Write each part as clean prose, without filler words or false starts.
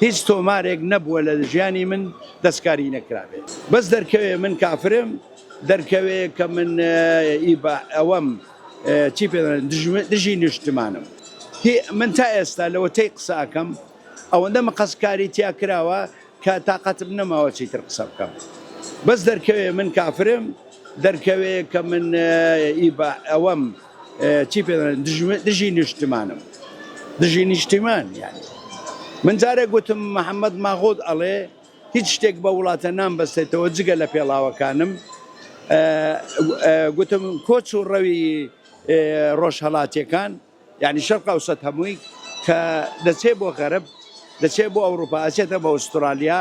هیچ تۆمارێک نەبووە لە ژیانی من دەستکاری نەکرابێت بەس دەرکەوێ من کافرم دەرکەوێ کە من ئەوەم چی پێ دژی نیشتمانم من تا ئێستا لەوەتەی قساکەم ئەوەندە مەقەسکاری تیا کراوە کە تااقەتم نەماوە چیتر قسە بکەم بەس دەرکەوێ من کافرم دەرکەوێ کە من ئەوەم چی پێ دژی نیشتمانم دژی نیشتیمان یانی من جارێک گوتم محەممەد ماغۆد ئەڵێ هیچ شتێک بە وڵاتە نام بەستێتەوە جگە لە پێڵاوەکانم گوتم کۆچ و ڕەوی ڕۆژهەڵاتیەکان یعنی شەرق ئەوسەد هەمووی کە دەچێت بۆ غەرب دەچێت بۆ ئەوروپا ئەچێتە بە ئوسترالیا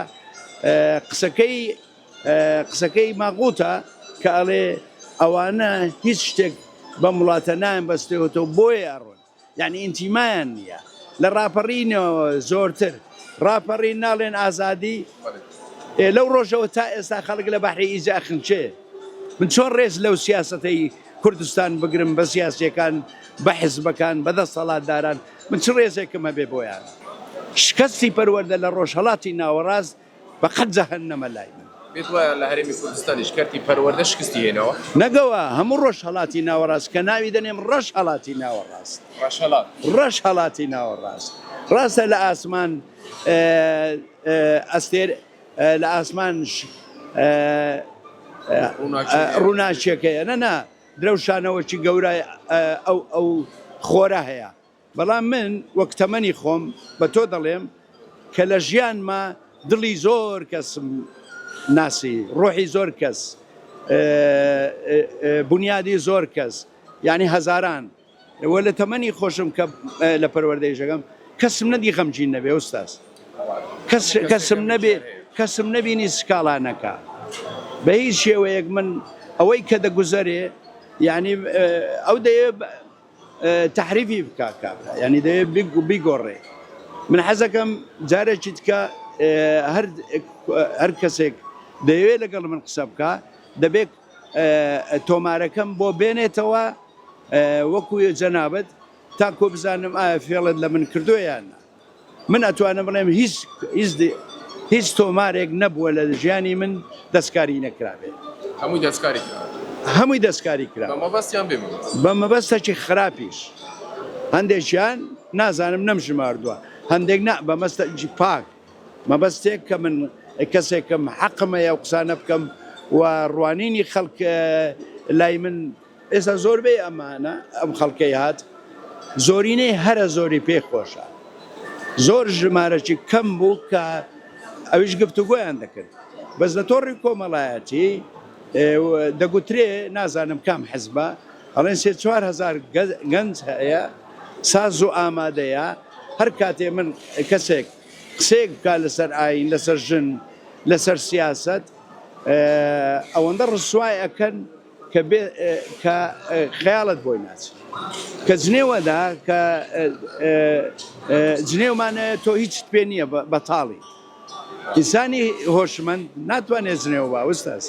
قسەکەی ماغوتە کە ئەڵێ ئەوانە هیچ شتێک بە وڵاتە نایان بەستێتەوە بۆیە ئەڕۆن یعنی ئینتیمایان نییە لە ڕاپەڕینەوە زۆرتر ڕاپەڕین ناڵێن ئازادی لەو ڕۆژەوە تا ئێستا خەڵک لە بەحری ئیجاخنچێ من چۆن ڕێز لەو سیاسەتەی کوردستان بگرم بە سیاسیەکان بە حیزبەکان بەدەسەڵاتداران من چ ڕێزێکم هەبێ بۆیان شکستی پەروەردە لە ڕۆژهەڵاتی ناوەڕاست بە قەت جەهەنەمە لای من بێت وایە لە هەرێمی کوردستانی شکەرتی پەروەردە شکستی هێنەوە نەگەوە هەموو ڕۆژهەڵاتی ناوەڕاست کە ناوی دەنێم ڕەشهەڵاتی ناوەڕاست ڕەشهەڵاتی ناوەڕاست ڕاستە لە ئاسمان ئەستێر لە ئاسمان ڕووناچیەکەیە نەنا درەوشانەوەکی گەورە ئەو خۆرە هەیە بەڵام من وەک تەمەنی خۆم بە تۆ دەڵێم کە لە ژیانمە دڵی زۆر کەسم ناسی ڕۆحی زۆر کەس بنیادی زۆر کەس یعنی هەزاران وە لە تەمەنی خۆشم کە لە پەروەردەی ژەگەم کەسم نەدی خەمگین نەبێ ئوستاس کەسم نەبینی سکاڵانەکە بە هیچ شێوەیەک من ئەوەی کە دەگوزەرێ یعنی ئەو دەیە تحریفی بکاکە ینی دەیە بیگۆڕێ من حەزەکەم جارێکی تکە هەر کەسێک دەیەوێت لەگەڵ من قسە بکە دەبێت تۆمارەکەم بۆ بێنێتەوە وەکو جەنابەت تاکۆ بزانم ئایا فێڵت لە من کردویانە من ئەتوانم بڵێم هیچ تۆمارێک نەبووە لە ژیانی من دەستکاری نەکرابێت هەمووی دەستکاری کرا بە مەبەستێکی خراپیش هەندێکیان نازانم نەمژماردووە هەندێک بە مەستەجی پاک مەبەستێک کە من کەسێکم حەقمەیە و قسانە بکەم و ڕوانینی خەڵک لای من ئێستا زۆربەی ئەمانە ئەم خەڵکەی هات زۆرینەی هەرە زۆری پێخۆشە زۆر ژمارەی کەم بوو کە ئەویش گفتوگۆیان دەکرد بەس لە تۆڕی کۆمەڵایەتی دەگوترێ نازانم کام حیزبە ئەڵێن 4,000 گەنج هەیە ساز و ئامادەیە هەر کاتێ من کەسێک قسێک بکە لەسەر ئاین لەسەر ژن لەسەر سیاست ئەوەندە ڕسوای ئەکەن کە خەیاڵت بۆی ناچێت کە جنێوەدا کە جنێومانەیە تۆ هیچ پێ نییە بەتاڵی ئینسانی هۆشمەند ناتوانێت جنێوە با ئوستاس